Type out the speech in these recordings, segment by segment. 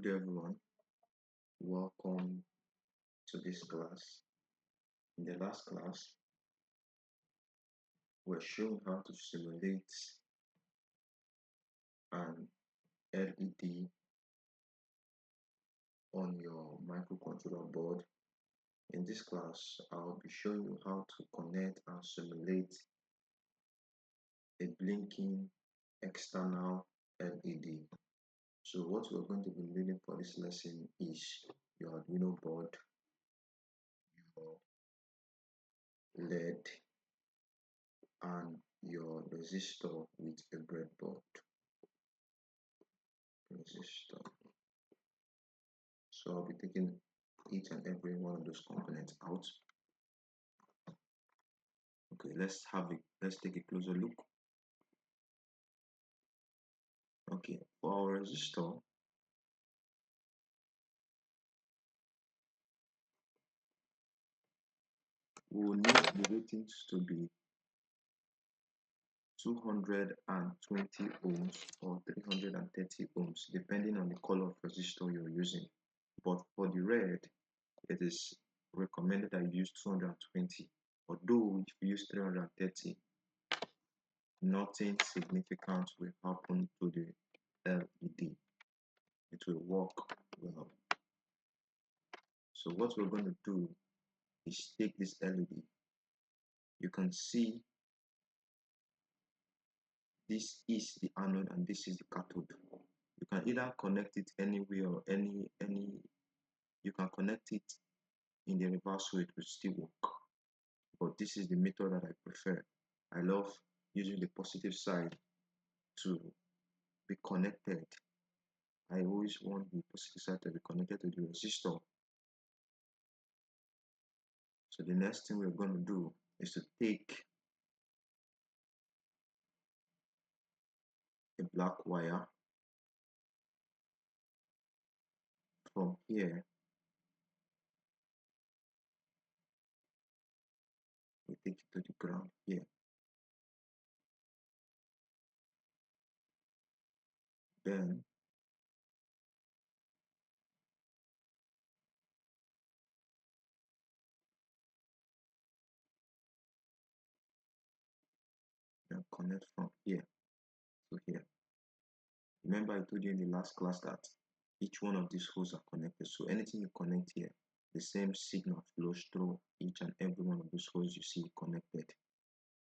Good day, everyone. Welcome to this class. In the last class, we're shown how to simulate an LED on your microcontroller board. In this class, I'll be showing you how to connect and simulate a blinking external LED. So what we're going to be needing for this lesson is your Arduino board, your LED, and your resistor with a breadboard. Resistor. So I'll be taking each and every one of those components out. Okay, let's take a closer look. Okay, for our resistor, we will need the ratings to be 220 ohms or 330 ohms, depending on the color of resistor you're using. But for the red, it is recommended that you use 220. Although if you use 330, nothing significant will happen to the LED. It will work well. So what we're going to do is take this LED. You can see this is the anode and this is the cathode. You can either connect it anywhere or you can connect it in the reverse way, it will still work. But this is the method that I prefer. I love using the positive side to be connected. I always want the positive side to be connected to the resistor. So the next thing we're going to do is to take a black wire from here. We take it to the ground here. Then connect from here to here. Remember, I told you in the last class that each one of these holes are connected. So anything you connect here, the same signal flows through each and every one of those holes you see connected.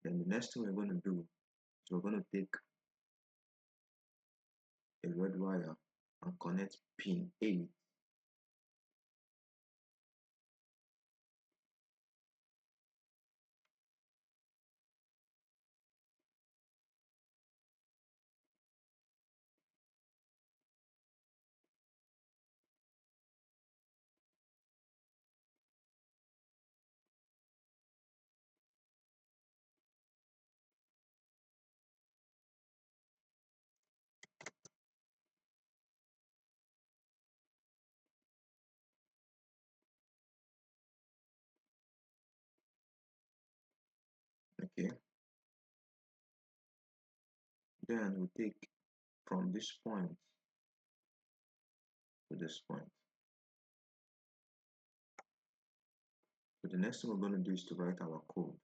Then the next thing we're going to do is we're going to take a red wire and connect pin 8 okay. Then we take from this point to this point. So the next thing we're going to do is to write our code.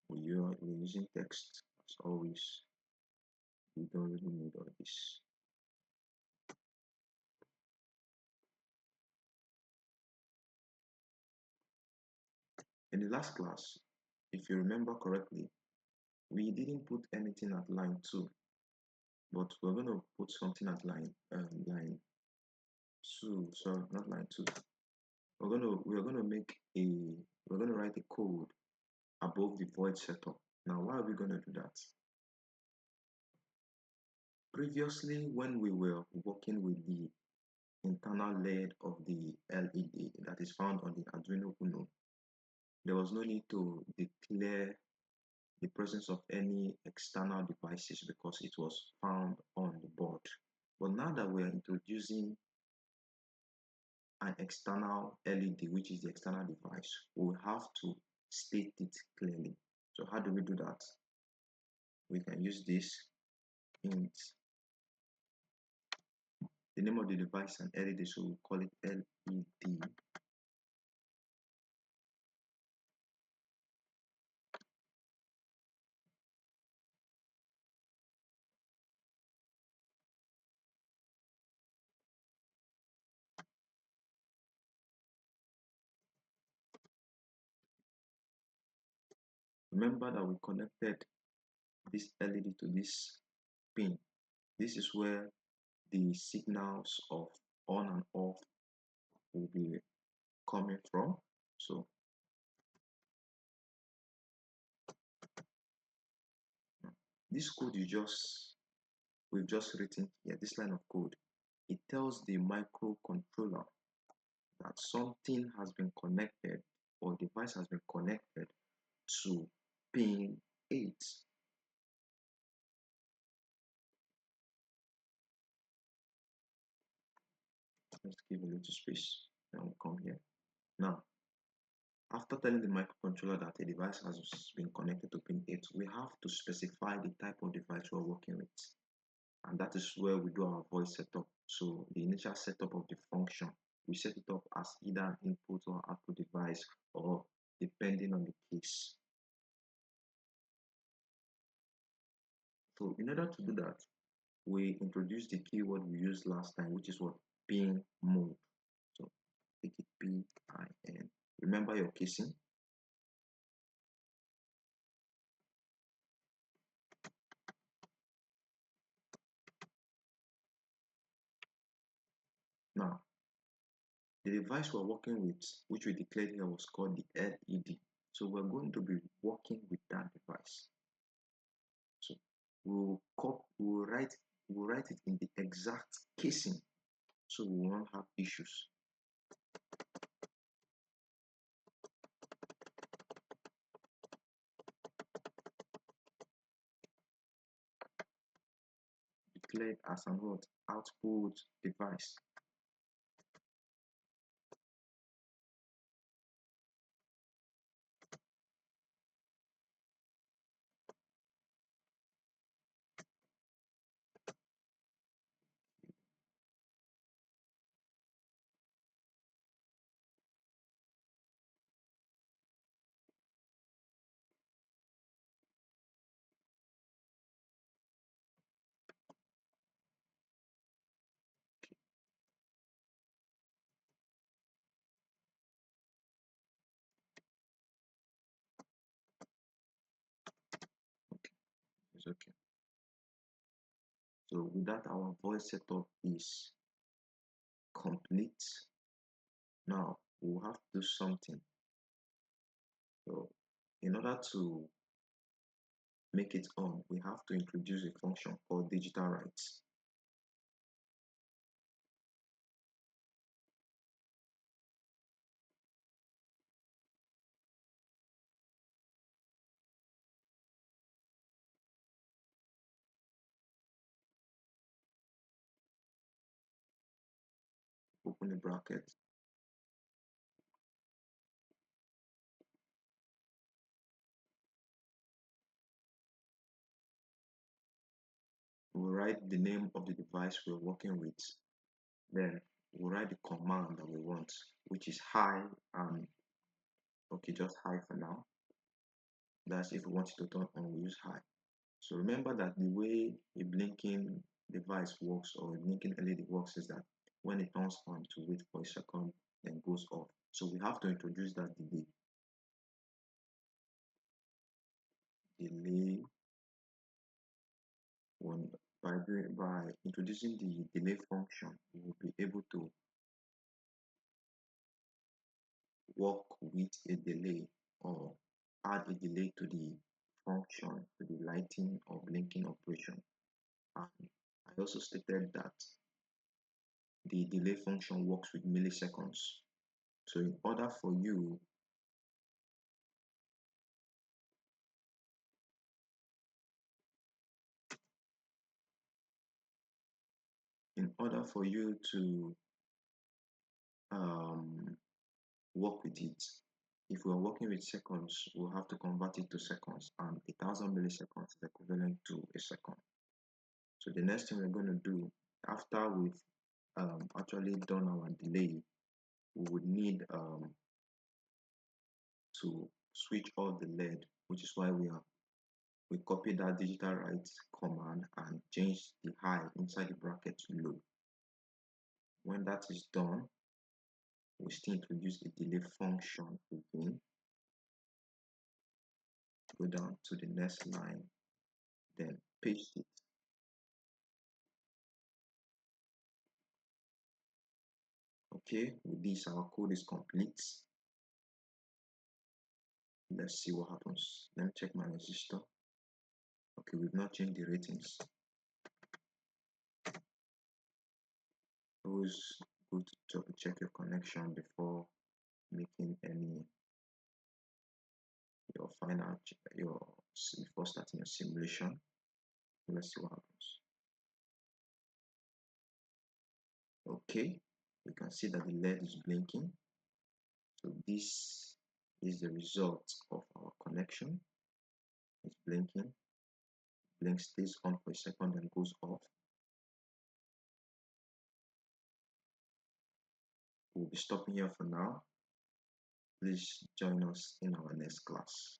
We're using text as always. We don't really need all this. In the last class, if you remember correctly, we didn't put anything at line 2, but we're going to put something at line 2. Sorry, not line 2. We're going to write a code above the void setup. Now, why are we going to do that? Previously, when we were working with the internal LED of the LED that is found on the Arduino Uno, there was no need to declare the presence of any external devices because it was found on the board. But now that we are introducing an external LED, which is the external device, we have to state it clearly. So how do we do that? We can use this int the name of the device is an LED, so we call it LED. Remember that we connected this LED to this pin. This is where the signals of on and off will be coming from. So this code we've just written here, this line of code, it tells the microcontroller that something has been connected or device has been connected to pin 8. Let's give a little space, then we'll come here. Now, after telling the microcontroller that a device has been connected to pin 8, we have to specify the type of device we're working with. And that is where we do our voice setup. So the initial setup of the function, we set it up as either an input or output device, or depending on the case. So in order to do that, we introduce the keyword we used last time, which is what? Pin mode. So take it PIN. Remember your casing. Now, the device we're working with, which we declared here, was called the LED. So we're going to be working with that device. So we'll write it in the exact casing, so we won't have issues. Declared as an what? Output device. Okay, it's okay. So with that, our voice setup is complete. Now we'll have to do something. So in order to make it on, we have to introduce a function called digital write. Open the bracket. We'll write the name of the device we're working with. Then we'll write the command that we want, which is hi, and okay, just hi for now. That's if we want it to turn on, we use hi. So remember that the way a blinking device works, or a blinking LED works, is that when it turns on, to wait for a second, then goes off. So we have to introduce that delay when by introducing the delay function, we will be able to work with a delay, or add a delay to the function, to the lighting or blinking operation. And I also stated that the delay function works with milliseconds. So in order for you to work with it, if we're working with seconds, we'll have to convert it to seconds, and 1000 milliseconds is equivalent to a second. So the next thing we're going to do, after we've actually done our delay, we would need to switch off the LED, which is why we copy that digital write command and change the high inside the bracket to low. When that is done, we still introduce the delay function again. Go down to the next line, then paste it. Okay, with this our code is complete. Let's see what happens. Let me check my resistor. Okay, we've not changed the ratings. Always good to check your connection before making any your final your before starting your simulation. Let's see what happens. Okay, you can see that the LED is blinking. So this is the result of our connection. It's blinking. Blink stays on for a second and goes off. We'll be stopping here for now. Please join us in our next class.